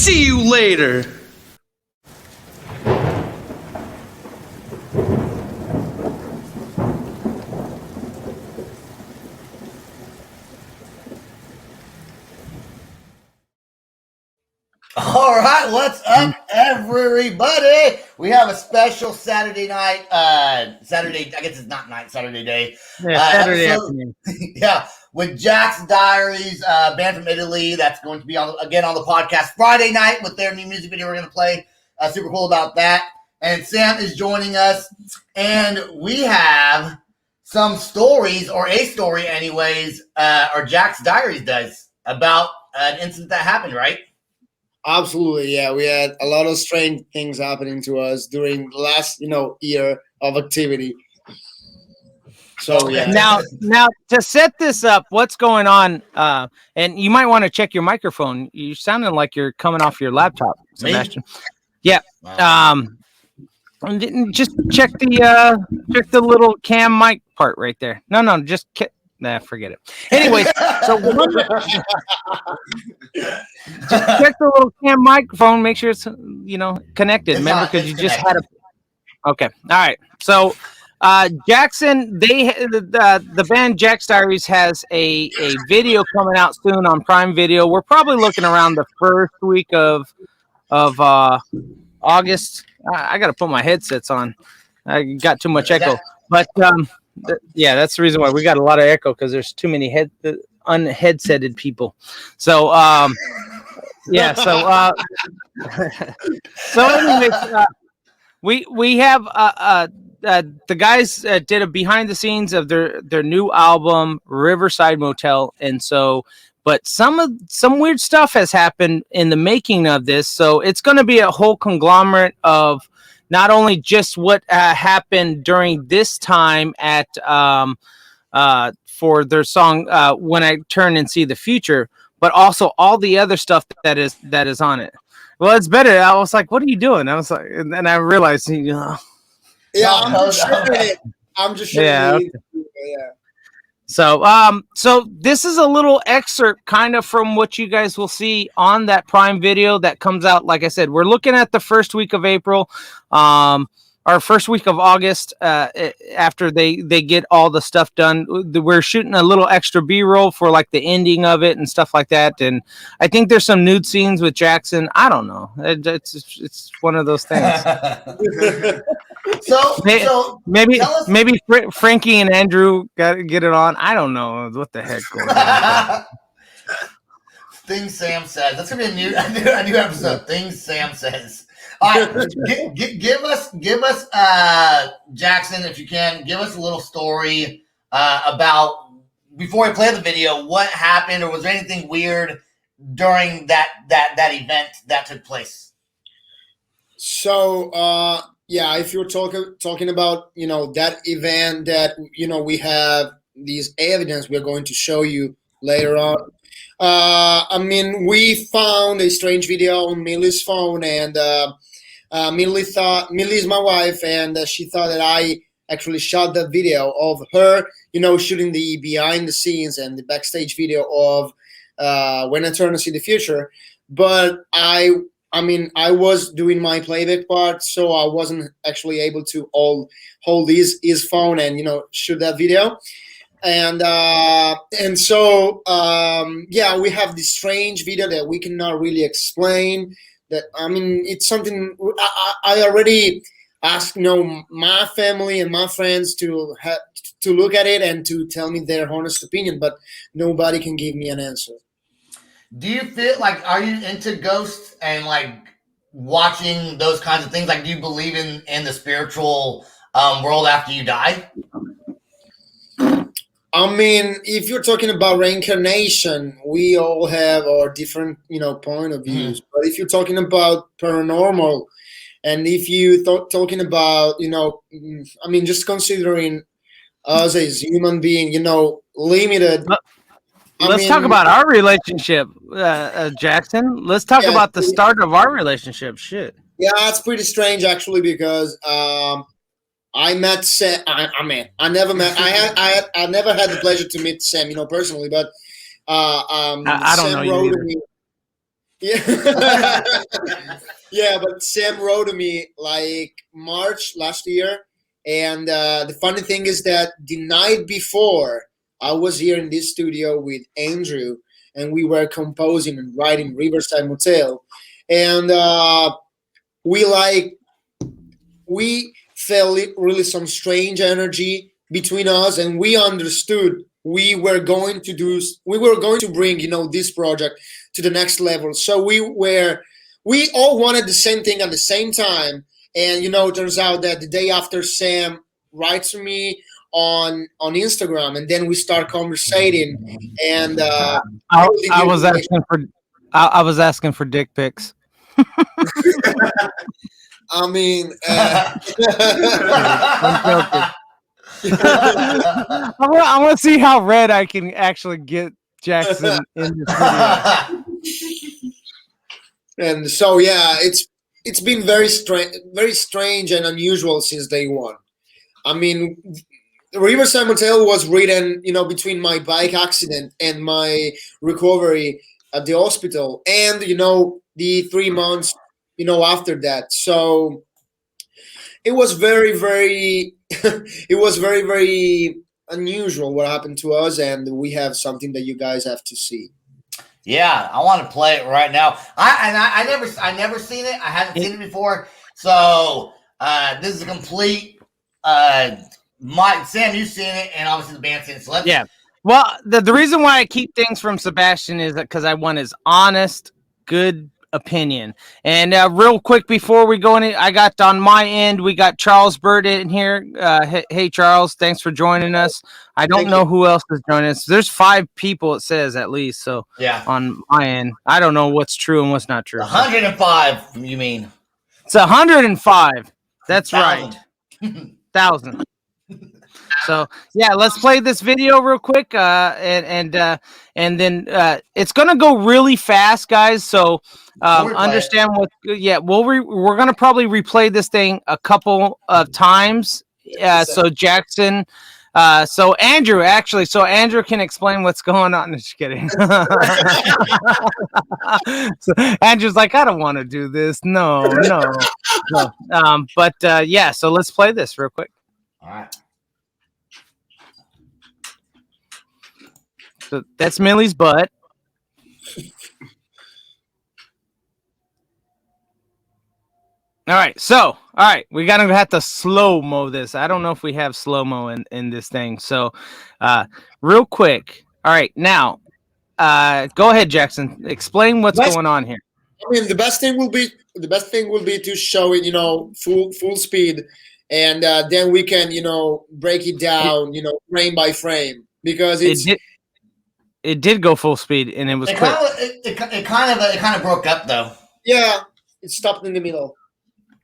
See you later. All right, what's up, everybody? We have a special Saturday night, Saturday, I guess it's not night, Saturday day. Saturday afternoon. Yeah, with Jax Diaries, band from Italy that's going to be on the podcast Friday night with their new music video we're going to play. Super cool about that. And Sam is joining us, and we have some stories, or a story anyways, or Jax Diaries does, about an incident that happened, right? Absolutely, yeah. We had a lot of strange things happening to us during the last, year of activity. So yeah. Now to set this up, what's going on? And you might want to check your microphone. You're sounding like you're coming off your laptop, Sebastian. Me? Yeah. Just check the little cam mic part right there. No, just forget it. Anyways, so just check the little cam microphone. Make sure it's connected. Remember, because you just had a. Okay, all right. So, Jackson, the band Jax Diaries has a video coming out soon on Prime Video. We're probably looking around the first week of August. I got to put my headsets on. I got too much echo, but yeah, that's the reason why we got a lot of echo, because there's too many unheadsetted people. So yeah, so anyways, we have the guys did a behind the scenes of their new album Riverside Motel, and so. But some weird stuff has happened in the making of this, so it's going to be a whole conglomerate of not only just what happened during this time at for their song "When I Turn and See the Future," but also all the other stuff that is on it. Well, it's better. I was like, "What are you doing?" I was like, and I realized, Yeah, I'm just sure. Yeah. Okay. Yeah. So this is a little excerpt kind of from what you guys will see on that Prime Video that comes out. Like I said, we're looking at the first week of April, or first week of August, after they get all the stuff done. We're shooting a little extra B-roll for like the ending of it and stuff like that. And I think there's some nude scenes with Jackson. I don't know. It's one of those things. So maybe Frankie and Andrew got to get it on. I don't know what the heck goes on. Things Sam says. That's gonna be a new episode. Things Sam says. All right, give us, Jackson, if you can, give us a little story about, before we play the video, what happened, or was there anything weird during that event that took place? So. Yeah, if you're talking about, that event that, we have these evidence we're going to show you later on. We found a strange video on Millie's phone, and Millie is my wife, and she thought that I actually shot the video of her, shooting the behind the scenes and the backstage video of When I Turn to See the Future. But I was doing my playback part, so I wasn't actually able to hold his phone and shoot that video. And so we have this strange video that we cannot really explain. That it's something I already asked my family and my friends to look at it and to tell me their honest opinion, but nobody can give me an answer. Do you feel like, are you into ghosts and like watching those kinds of things? Like, do you believe in the spiritual world after you die? If you're talking about reincarnation, we all have our different, point of views. Mm-hmm. But if you're talking about paranormal, and if you talking about, just considering us as human being, limited. Let's talk about our relationship, Jackson. Let's talk about the start of our relationship. Shit. Yeah, it's pretty strange actually, because I met Sam. I never met. I never had the pleasure to meet Sam, personally. But I don't Sam know you either. Yeah. Yeah, but Sam wrote to me like March last year, and the funny thing is that the night before I was here in this studio with Andrew, and we were composing and writing Riverside Motel, and we like we felt really some strange energy between us, and we understood we were going to bring this project to the next level. So we all wanted the same thing at the same time, and it turns out that the day after Sam writes to me on Instagram, and then we start conversating, and I was asking for I was asking for dick pics. I mean, I'm joking. I want to see how red I can actually get Jackson in this video. and so yeah, it's been very strange and unusual since day one. I mean, Riverside Motel was written, between my bike accident and my recovery at the hospital, and the 3 months, after that. So it was very, very, it was very, very unusual what happened to us, and we have something that you guys have to see. Yeah, I want to play it right now. I never seen it. I haven't seen it before. So this is a complete. Mike, Sam, you've seen it, and obviously the band's seen it. So yeah. Well, the reason why I keep things from Sebastian is because I want his honest, good opinion. And real quick before we go in, I got on my end, we got Charles Bird in here. Hey, Charles, thanks for joining us. I don't know who else is joining us. There's 5 people, it says, at least. So yeah, on my end, I don't know what's true and what's not true. 105, you mean? It's 105. That's right. 1,000. So yeah, let's play this video real quick, and then it's gonna go really fast, guys. So understand what? Yeah, we're gonna probably replay this thing a couple of times. So Jackson, so Andrew can explain what's going on. Just kidding. So Andrew's like, I don't want to do this. No. But yeah, so let's play this real quick. All right. So that's Millie's butt. All right, we're gonna have to slow-mo this. I don't know if we have slow-mo in this thing. So real quick. All right, now go ahead, Jackson. Explain what's going on here. I mean, the best thing will be to show it, full speed, and then we can, break it down, frame by frame, because it did go full speed, and it was quick. It kind of broke up though. Yeah, it stopped in the middle.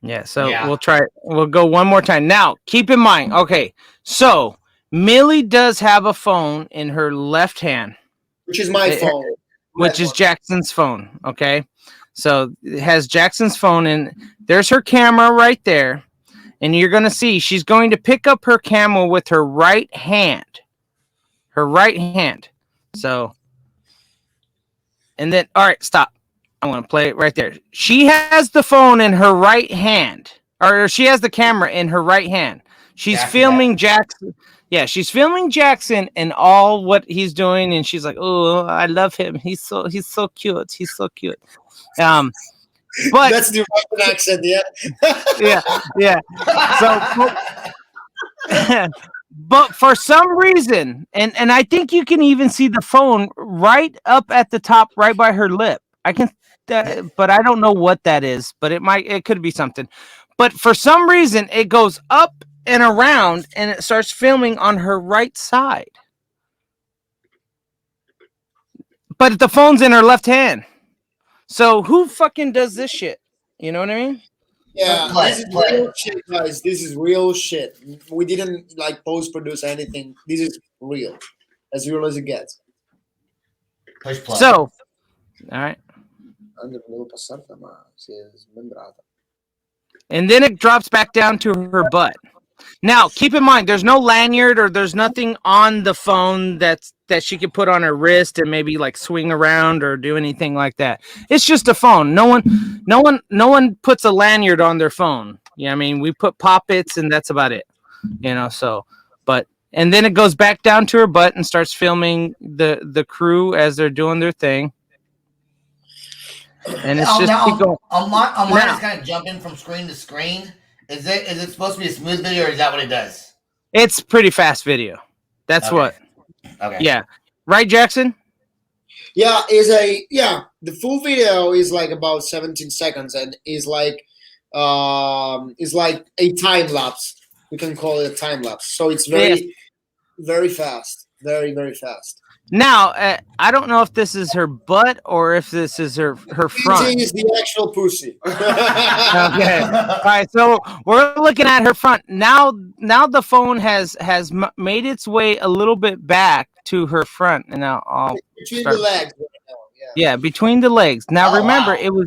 Yeah, so we'll try it. We'll go one more time. Now, keep in mind, okay, so Millie does have a phone in her left hand. Which is my phone. Which is Jackson's phone, okay? So it has Jackson's phone, and there's her camera right there. And you're going to see she's going to pick up her camera with her right hand. Her right hand. So, and then, all right, stop. I want to play it right there. She has the phone in her right hand, or she has the camera in her right hand. She's filming Jackson. Yeah, she's filming Jackson and all what he's doing, and she's like, "Oh, I love him. He's so cute. He's so cute." But that's the Russian accent, yeah. So, but for some reason, and I think you can even see the phone right up at the top, right by her lip. I can, but I don't know what that is. But it could be something. But for some reason, it goes up and around, and it starts filming on her right side. But the phone's in her left hand. So who fucking does this shit? You know what I mean? Yeah, this is real shit, guys. This is real shit. We didn't post-produce anything. This is real as it gets. Push play. So, all right. And then it drops back down to her butt. Now, keep in mind, there's no lanyard or there's nothing on the phone that she could put on her wrist and maybe like swing around or do anything like that. It's just a phone. No one puts a lanyard on their phone. Yeah, I mean, we put poppets and that's about it. So, but and then it goes back down to her butt and starts filming the crew as they're doing their thing. And it's just keep going. On mine is kind of jumping from screen to screen. Is it supposed to be a smooth video, or is that what it does? It's pretty fast video. That's okay. what. Okay. Yeah. Right, Jackson? Yeah, the full video is like about 17 seconds and is like a time lapse. We can call it a time lapse. So it's very, very fast. Very, very fast. Now, I don't know if this is her butt or if this is her front. This is the actual pussy. Okay. All right. So we're looking at her front. Now the phone has made its way a little bit back to her front. And now between the legs. Yeah, between the legs. Now remember, wow.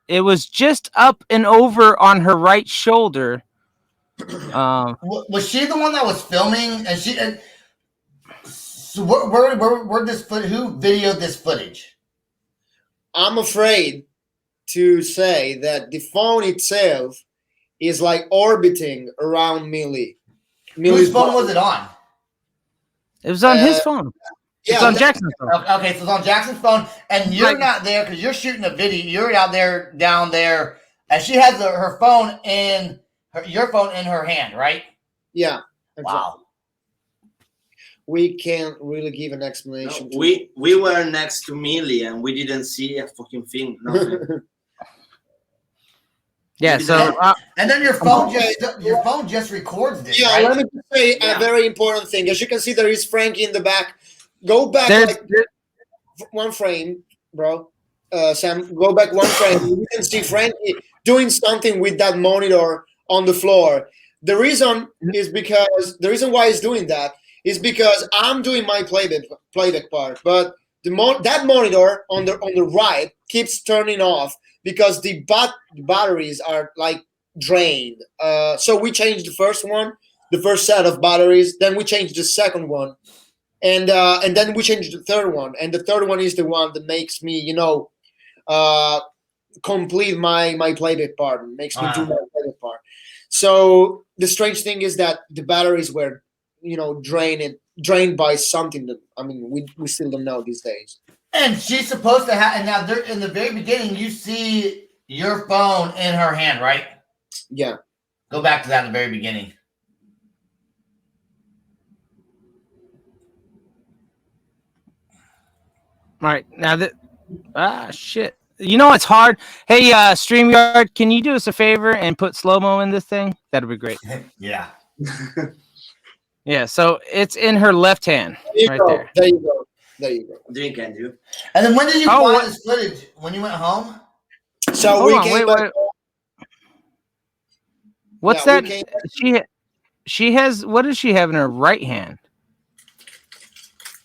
it was just up and over on her right shoulder. Was she the one that was filming? And she. So where this who videoed this footage? I'm afraid to say that the phone itself is like orbiting around Millie. Whose phone was it on? It was on his phone. It's on Jackson's phone. Okay, so it's on Jackson's phone, and you're not there because you're shooting a video. You're out there, down there, and she has her phone your phone in her hand, right? Yeah. Exactly. Wow. We can't really give an explanation. No, we were next to Millie and we didn't see a fucking thing. Nothing. Yeah. So and then your phone just records this. Yeah. Right? Let me just say a very important thing. As you can see, there is Frankie in the back. Go back one frame, bro. Sam, go back one frame. You can see Frankie doing something with that monitor on the floor. The reason why he's doing that is because I'm doing my playback part, but that monitor on the right keeps turning off because the batteries are like drained. So we changed the first set of batteries, then we changed the second one, and then we changed the third one, and the third one is the one that makes me, complete my playback part, makes me do my playback part. So the strange thing is that the batteries were drained by something that we still don't know these days. And she's supposed to have. And now, in the very beginning, you see your phone in her hand, right? Yeah. Go back to that in the very beginning. All right, now shit. It's hard. Hey, StreamYard, can you do us a favor and put slow-mo in this thing? That'd be great. Yeah. Yeah, so it's in her left hand, right there. There you go. Drink, Andrew. And then when did you find this footage? When you went home? So wait. What's that? She has. What does she have in her right hand?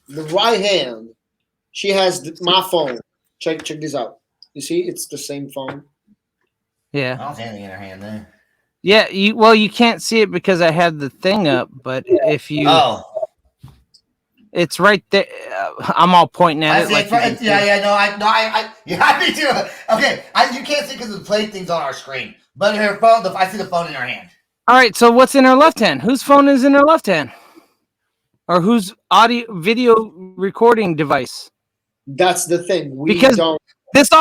The right hand. She has my phone. Check this out. You see, it's the same phone. Yeah. I don't see anything in her hand there. Yeah, you can't see it because I have the thing up, but if you it's right there. I'm all pointing at it. Like you have me too. Okay, you can't see because the play thing's on our screen, but her phone. I see the phone in her hand. All right, so what's in her left hand? Whose phone is in her left hand? Or whose video recording device? That's the thing. This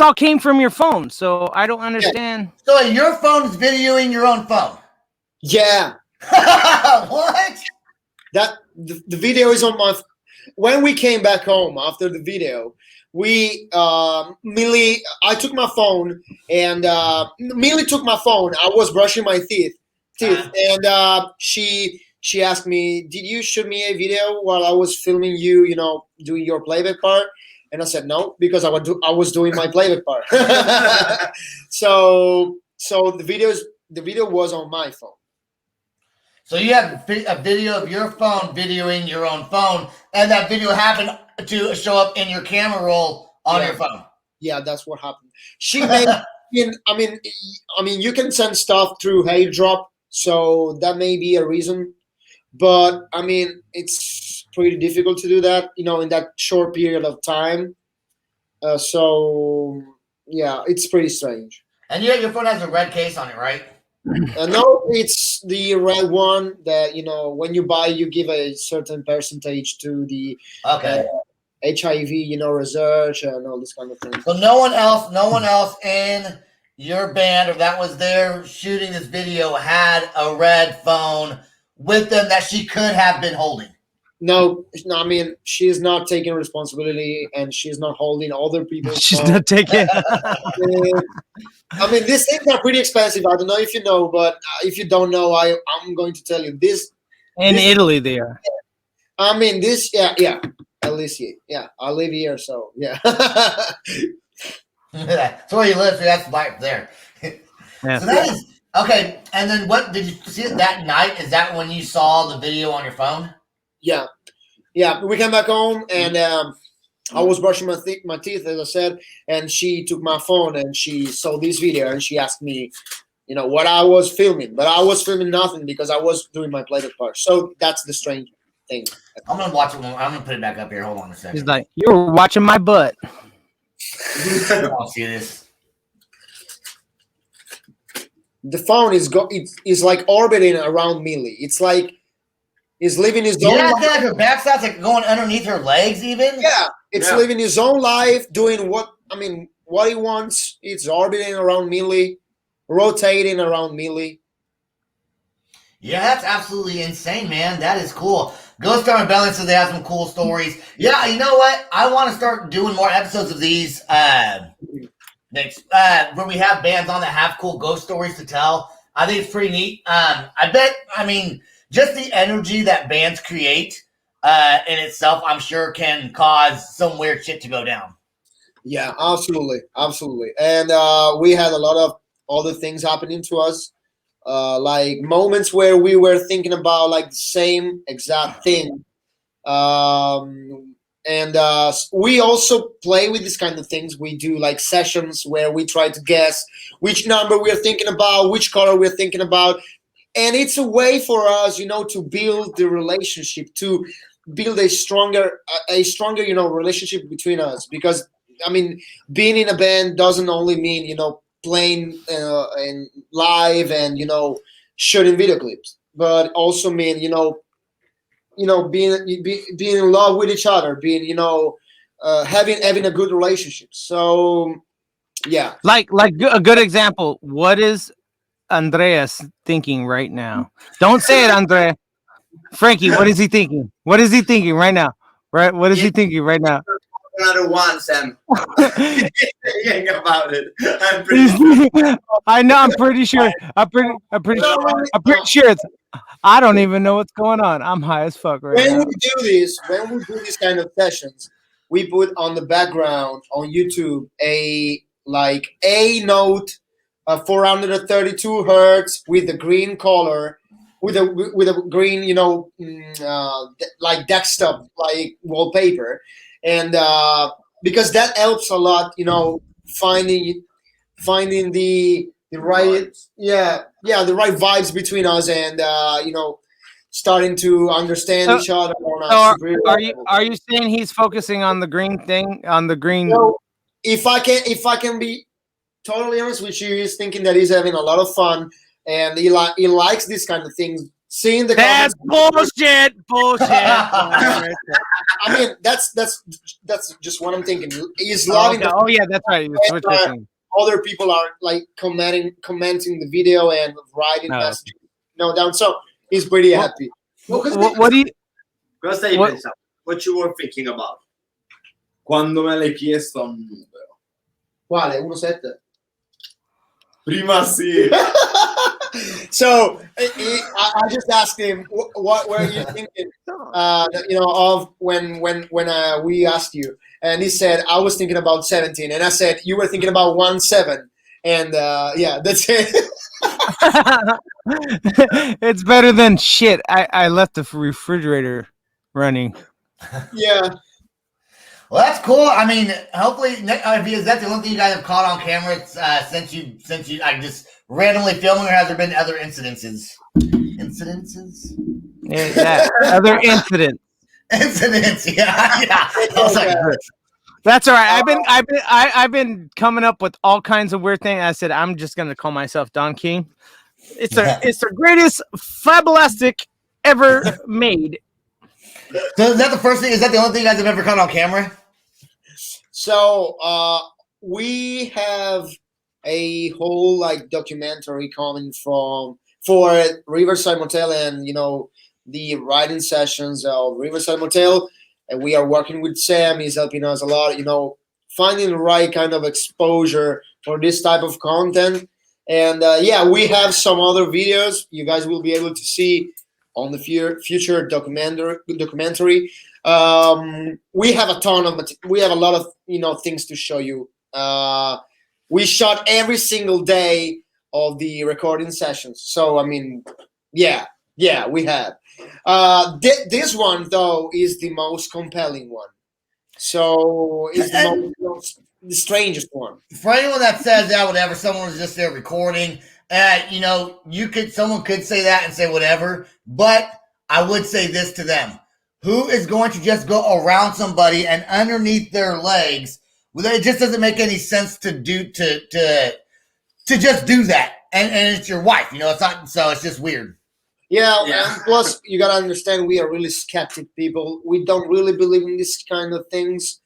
all came from your phone, so I don't understand. Yeah. So your phone is videoing your own phone? Yeah. What? The video is on my. When we came back home after the video, Millie, I took my phone and Millie took my phone. I was brushing my teeth, and she asked me, "Did you shoot me a video while I was filming you? Doing your playback part?" And I said no, because I was doing my playback part. So the video was on my phone. So you have a video of your phone videoing your own phone, and that video happened to show up in your camera roll on your phone. Yeah, that's what happened. She made. You can send stuff through AirDrop so that may be a reason. But I mean, it's pretty difficult to do that, in that short period of time. So yeah, it's pretty strange. And your phone has a red case on it, right? No, it's the red one that when you buy, you give a certain percentage to the Okay. HIV, research and all this kind of thing. So no one else in your band or that was there shooting this video had a red phone with them that she could have been holding. No, I mean, she's not taking responsibility and she's not holding other people's She's phone. not taking. I mean, these things are pretty expensive. I don't know if you know, but if you don't know, I'm going to tell you this. In Italy, they are. I mean, this, yeah. At least, yeah. I live here, so yeah. That's where you live, so that's right there. Yeah. So that is okay. And then what did you see it that night? Is that when you saw the video on your phone? Yeah. We came back home and I was brushing my teeth, as I said, and she took my phone and she saw this video and she asked me, what I was filming, but I was filming nothing because I was doing my playback part. So that's the strange thing. I'm gonna watch it. I'm gonna put it back up here. Hold on a second. He's like, you were watching my butt. I don't see this. The phone is like orbiting around Millie. It's like he's living his own Yeah, life. like her backside's like going underneath her legs, even. Yeah, it's living his own life, doing what he wants. It's orbiting around Millie, rotating around Millie. Yeah, that's absolutely insane, man. That is cool. Ghost Star Rebellion says they have some cool stories. Yeah, you know what? I want to start doing more episodes of these next, where we have bands on that have cool ghost stories to tell. I think it's pretty neat. Just the energy that bands create in itself, I'm sure can cause some weird shit to go down. Yeah, absolutely. And we had a lot of other things happening to us. Like moments where we were thinking about like the same exact thing. And we also play with these kind of things. We do like sessions where we try to guess which number we're thinking about, which color we're thinking about. And it's a way for us, to build the relationship, to build a stronger, relationship between us. Because, being in a band doesn't only mean, playing and live and shooting video clips, but also mean being in love with each other, being having a good relationship. So yeah, Like a good example. What is Andreas thinking right now? Don't say it, Andre. Frankie, what is he thinking? What is he thinking right now? Right? What is he thinking right now? Another one, Sam. Thinking about it. I'm pretty I know. I'm pretty sure. I'm pretty sure it's. I don't even know what's going on. I'm high as fuck right now. when we do these kind of sessions, we put on the background on YouTube a note, 432 hertz with the green color, with a green, like desktop like wallpaper, and because that helps a lot, finding the right the right vibes between us, and starting to understand each other. Are you saying he's focusing on the green thing, on the green? If I can be totally honest with you, he's thinking that he's having a lot of fun, and he likes these kind of things. Seeing the That's bullshit. That's just what I'm thinking. He's loving. Oh yeah, that's right. That's what you're saying. Other people are like commenting the video and writing messages down. So he's pretty happy. What do you? Cosa stai pensando? What you were thinking about? Quando me l'hai chiesto un numero. Quale? 1-7? Prima sì. So I just asked him, what were you thinking, of when we asked you, and he said, I was thinking about 17, and I said, you were thinking about 1-7, and that's it. It's better than shit. I left the refrigerator running. Yeah. Well, that's cool. I mean, hopefully, is that the only thing you guys have caught on camera since you just randomly filming, or has there been other incidences? Yeah, other incidents. Incidents, yeah. I was like, that's all right. I've been coming up with all kinds of weird things. I said I'm just gonna call myself Don King. It's the greatest fabulastic ever made. So is that the first thing? Is that the only thing you guys have ever caught on camera? So we have a whole like documentary coming for Riverside Motel, and the writing sessions of Riverside Motel, and we are working with Sam. He's helping us a lot, finding the right kind of exposure for this type of content. And we have some other videos you guys will be able to see on the future documentary. We have a lot of things to show you. We shot every single day of the recording sessions, so I mean, we have. This one though is the most compelling one, so it's the strangest one. For anyone that says that, whatever, someone was just there recording. Someone could say that and say whatever, but I would say this to them: who is going to just go around somebody and underneath their legs? Well, it just doesn't make any sense to just do that. And it's your wife, it's not. So it's just weird. Yeah. And plus you gotta understand, we are really skeptic people. We don't really believe in this kind of things.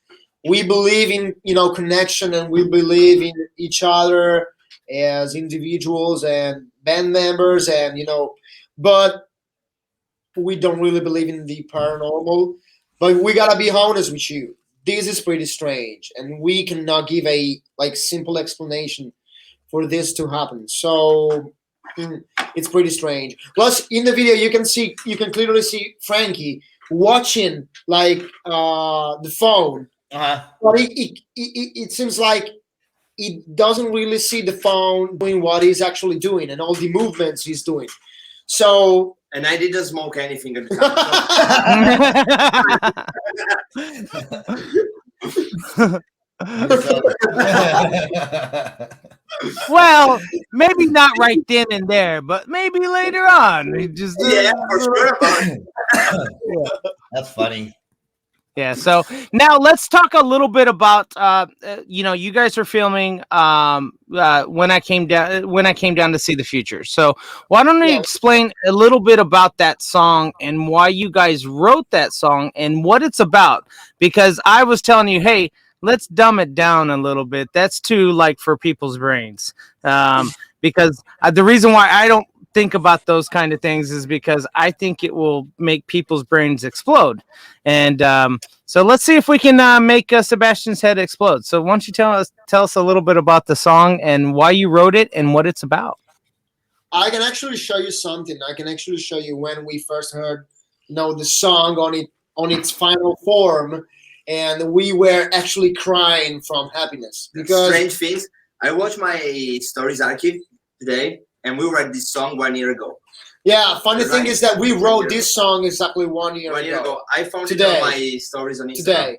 We believe in connection, and we believe in each other as individuals and band members, and but we don't really believe in the paranormal. But we gotta be honest with you, this is pretty strange, and we cannot give a simple explanation for this to happen. So it's pretty strange. Plus in the video you can clearly see Frankie watching the phone. But it seems like it doesn't really see the phone doing what he's actually doing and all the movements he's doing. So, and I didn't smoke anything at the time. Well, maybe not right then and there, but maybe later on. For sure. That's funny. Yeah. So now let's talk a little bit about you guys are filming when I came down to see the future. So why don't you explain a little bit about that song and why you guys wrote that song and what it's about? Because I was telling you, hey, let's dumb it down a little bit. That's too for people's brains. Because the reason why I don't think about those kind of things is because I think it will make people's brains explode. And so let's see if we can make Sebastian's head explode. So why don't you tell us a little bit about the song and why you wrote it and what it's about? I can actually show you something. I can actually show you when we first heard the song on its final form, and we were actually crying from happiness. Because strange things. I watched my stories archive today, and we wrote this song 1 year ago. Yeah, funny thing is that we wrote this song exactly 1 year ago. 1 year ago. I found it on my stories on Instagram. Today.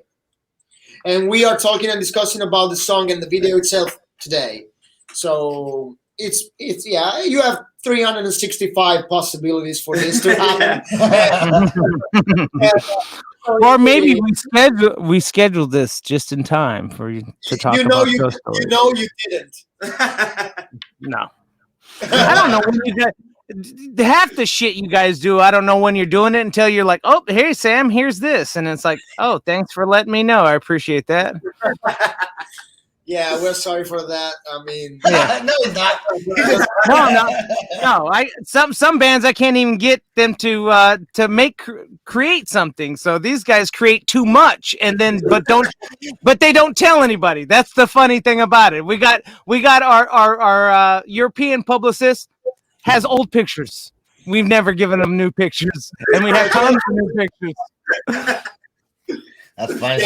And we are talking and discussing about the song and the video itself today. So it's you have 365 possibilities for this to happen. Or maybe we scheduled this just in time for you to talk about those stories. You didn't. No. I don't know when you guys, half the shit you guys do, I don't know when you're doing it until you're like, oh, hey, Sam, here's this. And it's like, oh, thanks for letting me know. I appreciate that. Yeah, we're sorry for that. I mean, no, it's not. No. Some bands I can't even get them to create something. So these guys create too much, and then but they don't tell anybody. That's the funny thing about it. We got our European publicist has old pictures. We've never given them new pictures, and we have tons of new pictures. That's funny.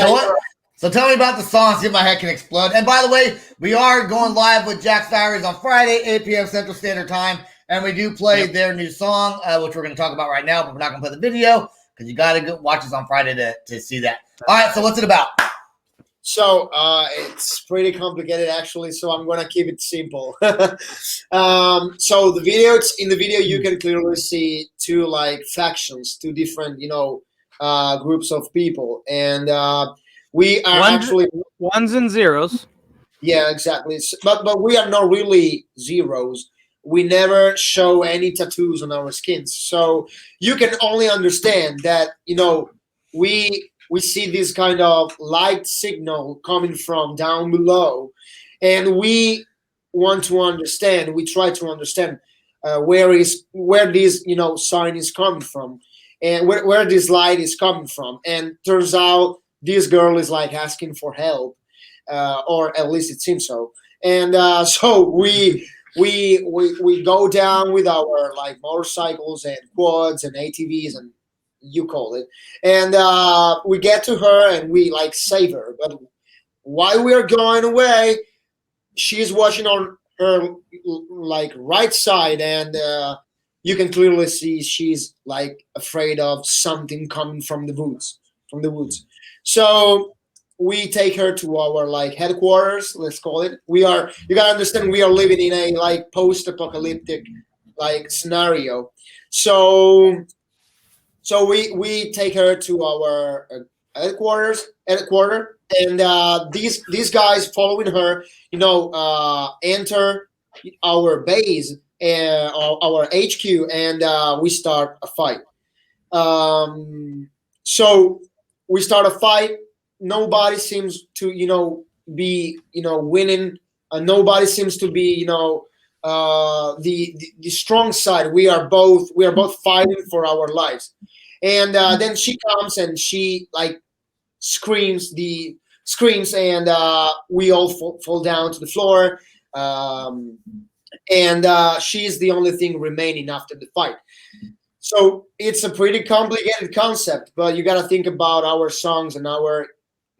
So tell me about the song, see if my head can explode. And by the way, we are going live with Jax Diaries on Friday, 8 p.m. Central Standard Time. And we do play their new song, which we're going to talk about right now, but we're not going to play the video because you got to go watch us on Friday to see that. All right, so what's it about? So it's pretty complicated actually. So I'm gonna keep it simple. So in the video you can clearly see two like factions, two different groups of people, and we are actually ones and zeros. yeah, exactly. But we are not really zeros. We never show any tattoos on our skins, so you can only understand that we see this kind of light signal coming from down below, and we want to understand. We try to understand where this sign is coming from, and where this light is coming from. And turns out this girl is like asking for help, or at least it seems so. And so we go down with our like motorcycles and quads and ATVs and you call it, and we get to her and we like save her. But while we are going away, she's watching on her like right side, and you can clearly see she's like afraid of something coming from the woods. So we take her to our like headquarters, let's call it. You gotta understand, we are living in a like post-apocalyptic like scenario. So we take her to our headquarters, and these guys following her, enter our base, our HQ, and we start a fight. So we start a fight. Nobody seems to be winning. Nobody seems to be the strong side. We are both fighting for our lives. And then she comes and she like screams, and we all fall down to the floor. And she's the only thing remaining after the fight. So it's a pretty complicated concept, but you got to think about our songs and our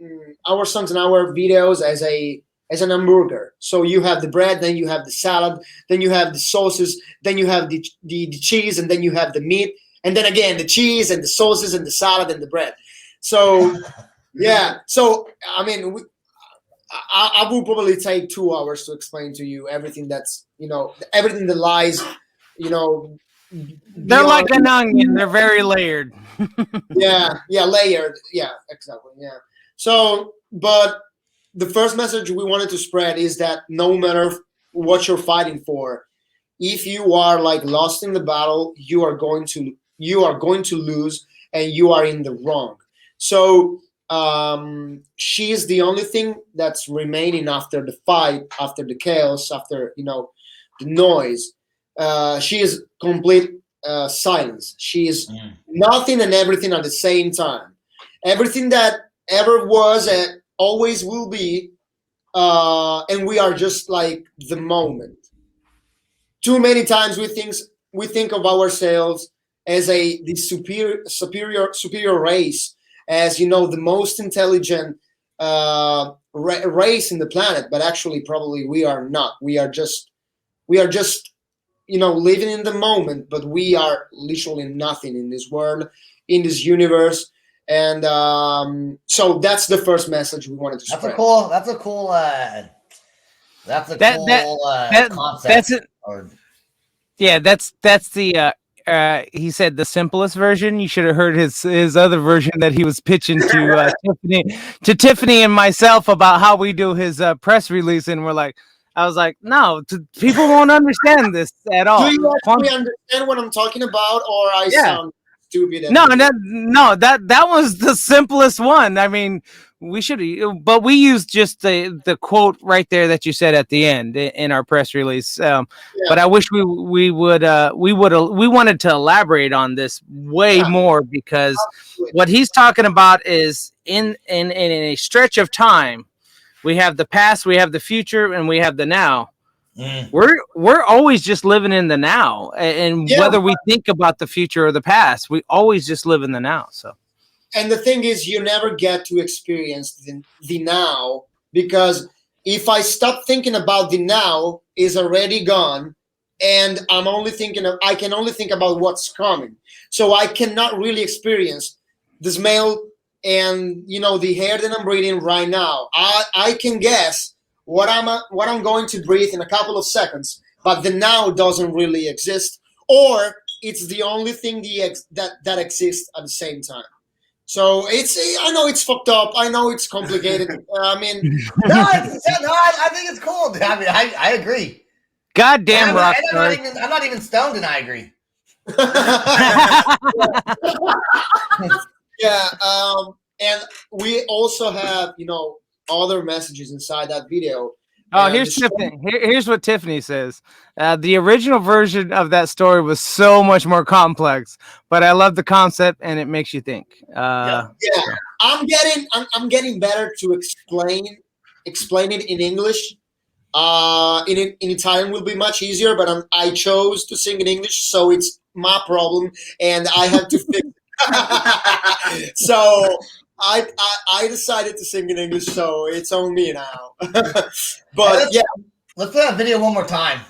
videos as an hamburger. So you have the bread, then you have the salad, then you have the sauces, then you have the cheese, and then you have the meat, and then again the cheese and the sauces and the salad and the bread. So yeah. So I mean, I will probably take 2 hours to explain to you everything that's everything that lies. They're like an onion. They're very layered. yeah, layered. Yeah, exactly. Yeah. So, but the first message we wanted to spread is that no matter what you're fighting for, if you are like lost in the battle, you are going to lose, and you are in the wrong. So she is the only thing that's remaining after the fight, after the chaos, after the noise. She is complete silence. She is nothing and everything at the same time. Everything that ever was and always will be, and we are just like the moment. Too many times we think of ourselves as the superior race, as the most intelligent race in the planet, but actually probably we are not. We are just living in the moment, but we are literally nothing in this world, in this universe. And so that's the first message we wanted to spread. That's a cool concept. That's it. Yeah, that's the he said the simplest version. You should have heard his other version that he was pitching to Tiffany and myself about how we do his press release, and I was like, no, people won't understand this at all. Do you actually understand what I'm talking about, or I sound stupid? No, that was the simplest one. I mean, we should, but we used just the quote right there that you said at the end in our press release. But I wish we wanted to elaborate on this way more, because what he's talking about is in a stretch of time. We have the past, we have the future, and we have the now. We're always just living in the now, and whether we think about the future or the past, we always just live in the now. So, and the thing is, you never get to experience the now, because if I stop thinking about the now, is already gone, and I can only think about what's coming. So I cannot really experience the smell and the air that I'm breathing right now, I can guess what I'm going to breathe in a couple of seconds, but the now doesn't really exist, or it's the only thing that exists at the same time. So I know it's fucked up. I know it's complicated. I mean, I think it's cool. I mean, I agree. Goddamn rock star. I'm not even stoned, and I agree. Yeah. And we also have other messages inside that video. Oh, here's Tiffany. Here's what Tiffany says. The original version of that story was so much more complex, but I love the concept and it makes you think. Yeah, I'm getting better to explain it in English. In Italian will be much easier, but I chose to sing in English, so it's my problem, and I have to fix it. So I decided to sing in English, so it's on me now. But yeah, let's play that video one more time.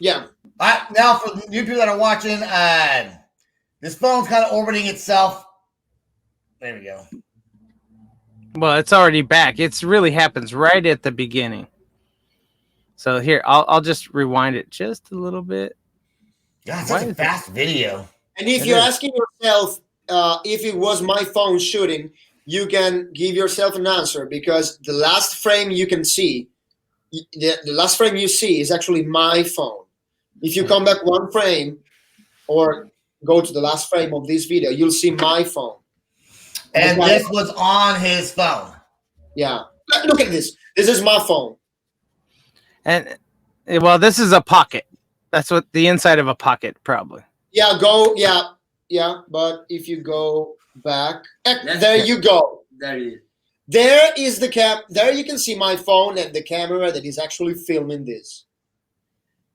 Yeah. Now for you people that are watching, this phone's kind of orbiting itself. There we go. Well, it's already back. It really happens right at the beginning. So here, I'll just rewind it just a little bit. God, it's such a fast video. And if you're asking yourself if it was my phone shooting, you can give yourself an answer, because the last frame you can see, the last frame you see is actually my phone. If you come back one frame or go to the last frame of this video, you'll see my phone. And this was on his phone. Yeah. Look at this. This is my phone. And well, this is a pocket. That's what the inside of a pocket, probably. Yeah, yeah. But if you go back, there you go. There it is. There is the cap. There you can see my phone and the camera that is actually filming this.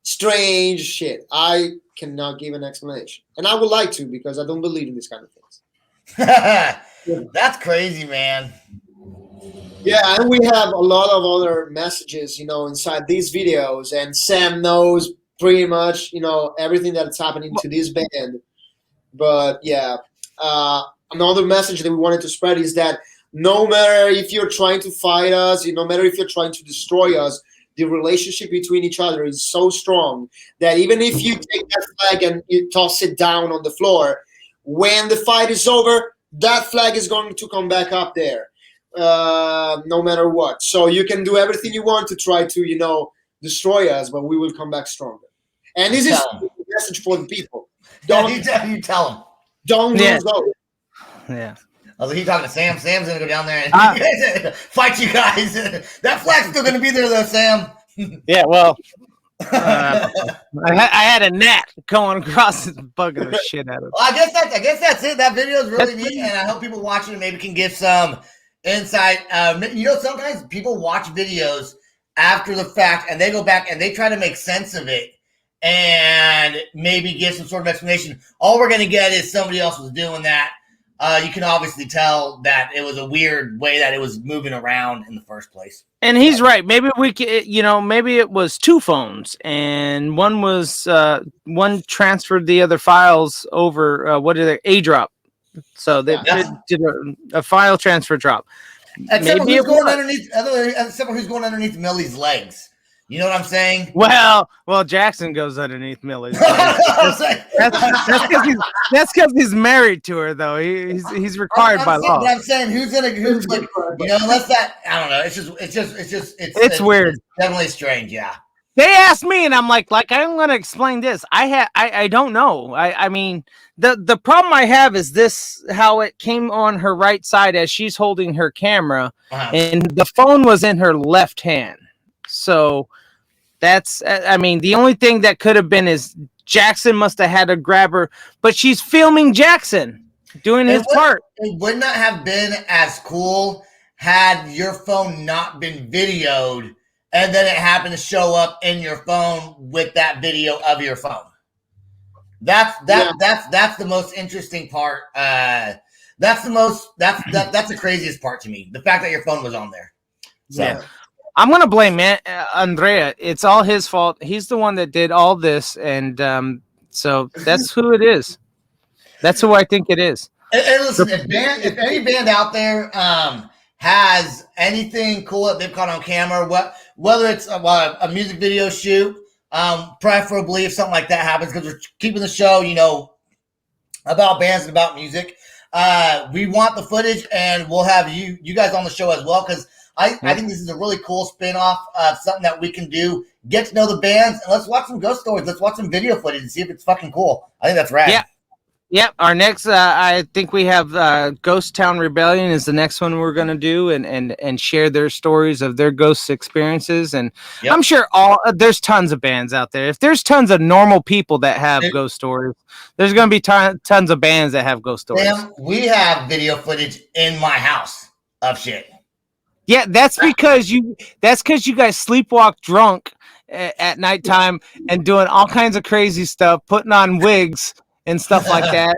Strange shit. I cannot give an explanation, and I would like to, because I don't believe in these kind of things. That's crazy, man. Yeah, and we have a lot of other messages, inside these videos, and Sam knows pretty much, everything that's happening to this band. But yeah, another message that we wanted to spread is that no matter if you're trying to fight us, no matter if you're trying to destroy us, the relationship between each other is so strong that even if you take that flag and you toss it down on the floor, when the fight is over, that flag is going to come back up there, no matter what. So you can do everything you want to try to, destroy us, but we will come back stronger. And this is a message for the people. Don't you tell them. Don't lose hope. Yeah. I was like, talking to Sam. Sam's going to go down there and fight you guys. That flag's still going to be there, though, Sam. Yeah, well, I had a gnat going across and bugging the shit out of it. Well, I guess that's it. That video is really neat, and I hope people watching it maybe can give some insight. Sometimes people watch videos after the fact, and they go back and they try to make sense of it and maybe give some sort of explanation. All we're going to get is somebody else was doing that. You can obviously tell that it was a weird way that it was moving around in the first place. And he's right. Maybe maybe it was two phones, and one transferred the other files over. A drop. So they did a file transfer drop. Except for who's going underneath Millie's legs. You know what I'm saying? Well, Jackson goes underneath Millie's legs. That's because he's married to her, though. He's required by law. But I'm saying who's like, unless that, I don't know. It's weird. It's definitely strange. Yeah. They asked me, and I'm like I'm going to explain this. I don't know. I mean, the problem I have is this: how it came on her right side as she's holding her camera, and the phone was in her left hand. So that's, the only thing that could have been is Jackson must have had to grab her, but she's filming Jackson doing his part. It would not have been as cool had your phone not been videoed and then it happened to show up in your phone with that video of your phone. That's the most interesting part. That's the craziest part to me. The fact that your phone was on there. So. Yeah. I'm going to blame Andrea. It's all his fault. He's the one that did all this. And so that's who it is. That's who I think it is. And listen, if any band out there has anything cool that they've caught on camera, whether it's a music video shoot, preferably if something like that happens, because we're keeping the show, about bands and about music. We want the footage, and we'll have you guys on the show as well, because I think this is a really cool spin-off of something that we can do. Get to know the bands, and let's watch some ghost stories. Let's watch some video footage and see if it's fucking cool. I think that's rad. Yeah. Yep. Our next, I think we have Ghost Town Rebellion is the next one we're going to do, and share their stories of their ghost experiences. And I'm sure there's tons of bands out there. If there's tons of normal people that have ghost stories, there's going to be tons of bands that have ghost stories. Sam, we have video footage in my house of shit. Yeah, that's because you guys sleepwalk drunk at nighttime and doing all kinds of crazy stuff, putting on wigs and stuff like that.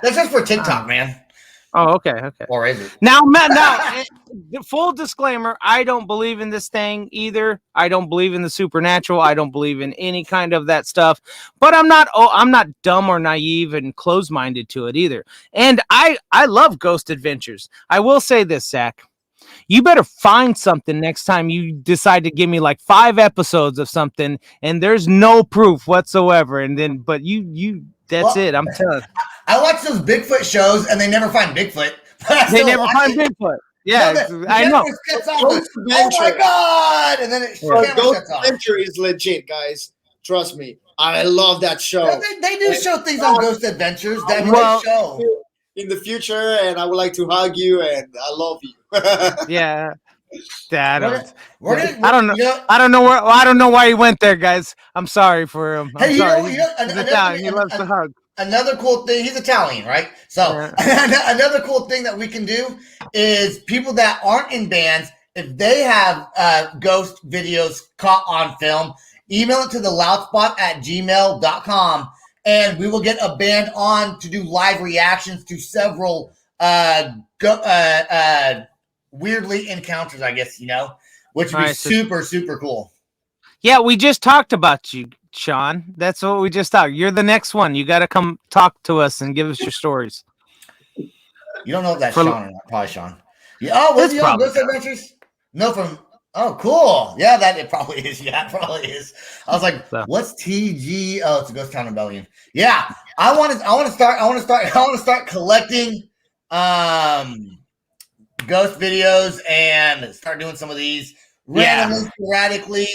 That's just for TikTok, man. Oh, okay. Or is it? Now, full disclaimer, I don't believe in this thing either. I don't believe in the supernatural. I don't believe in any kind of that stuff. But I'm not dumb or naive and closed-minded to it either. And I love ghost adventures. I will say this, Zach. You better find something next time you decide to give me like 5 episodes of something and there's no proof whatsoever. And then, but that's it. I'm telling you. I watch those Bigfoot shows and they never find Bigfoot. They never find Bigfoot. Yeah, I know. Oh my God. And then Ghost Adventure is legit, guys. Trust me. I love that show. Yeah, they do show things on Ghost Adventures. That show. In the future, and I would like to hug you, and I love you. Yeah. I don't know. I don't know why he went there, guys. I'm sorry for him. I'm sorry. He loves to hug. Another cool thing, he's Italian, right? So another cool thing that we can do is people that aren't in bands, if they have ghost videos caught on film, email it to theloudspot@gmail.com. And we will get a band on to do live reactions to several weirdly encounters, I guess, which would be super, super cool. Yeah, we just talked about you, Sean. That's what we just talked. You're the next one. You got to come talk to us and give us your stories. You don't know if that's Sean or not. Probably Sean. Yeah. Oh, was he on Ghost Adventures? No, from... Oh, cool. Yeah, that it probably is. Yeah, it probably is. I was like, what's TG? Oh, it's a Ghost Town Rebellion. Yeah. I want to start collecting ghost videos and start doing some of these randomly, sporadically.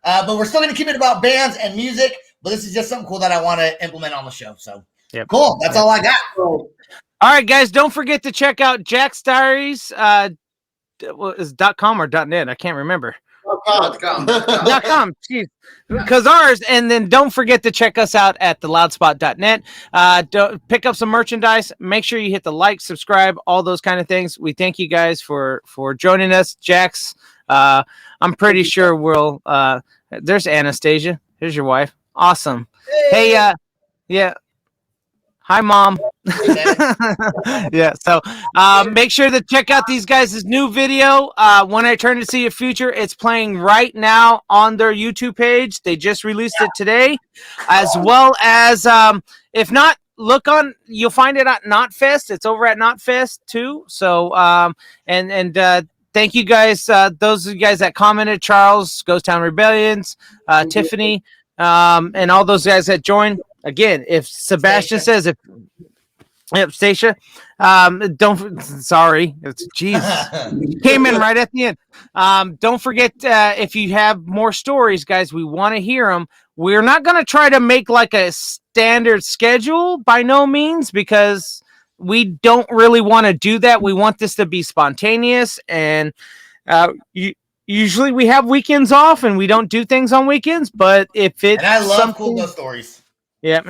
But we're still going to keep it about bands and music, but this is just something cool that I want to implement on the show. So cool. That's all I got. All right, guys, don't forget to check out Jax Diaries. Is .com or .net? I can't remember. .com. Jeez. Because ours, and then don't forget to check us out at theloudspot.net. Pick up some merchandise. Make sure you hit the like, subscribe, all those kind of things. We thank you guys for joining us. Jax, I'm pretty sure we'll there's Anastasia. Here's your wife. Awesome. Hey, yeah. Hi, Mom. Yeah, so make sure to check out these guys' new video, When I Turn to See a Future. It's playing right now on their YouTube page. They just released it today, as well as, if not, you'll find it at Knotfest. It's over at Knotfest, too. So, thank you guys, those of you guys that commented, Charles, Ghost Town Rebellions, Tiffany, and all those guys that joined. Again, if Sebastian says Stacia, sorry, jeez, came in right at the end. Don't forget, if you have more stories, guys, we want to hear them. We're not going to try to make like a standard schedule by no means, because we don't really want to do that. We want this to be spontaneous, and usually we have weekends off and we don't do things on weekends, but if it's and I love cool ghost stories. Yeah,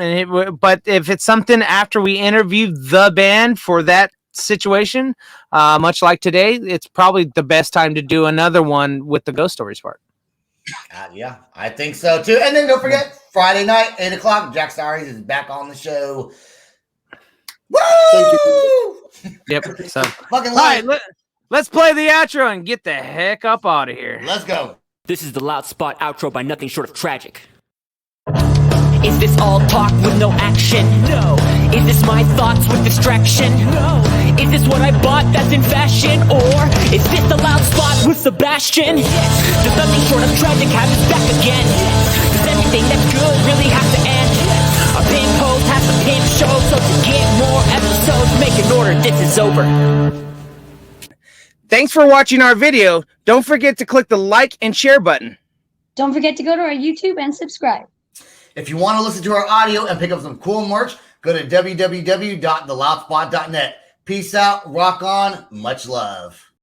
but if it's something after we interview the band for that situation, much like today, it's probably the best time to do another one with the ghost stories part. Yeah, I think so too. And then don't forget, Friday night, 8:00, Jax Diaries is back on the show. Woo! Thank you. Yep. So, fucking all right, let's play the outro and get the heck up out of here. Let's go. This is the Loud Spot outro by nothing short of tragic. Is this all talk with no action? No. Is this my thoughts with distraction? No. Is this what I bought that's in fashion? Or is this the loud spot with Sebastian? Yes. Does nothing short of tragic happen back again? Yes. Does anything that's good really have to end? Yes. A pimp host has a pimp show, so to get more episodes, make an order, this is over. Thanks for watching our video. Don't forget to click the like and share button. Don't forget to go to our YouTube and subscribe. If you want to listen to our audio and pick up some cool merch, go to www.theloudspot.net. Peace out, rock on, much love.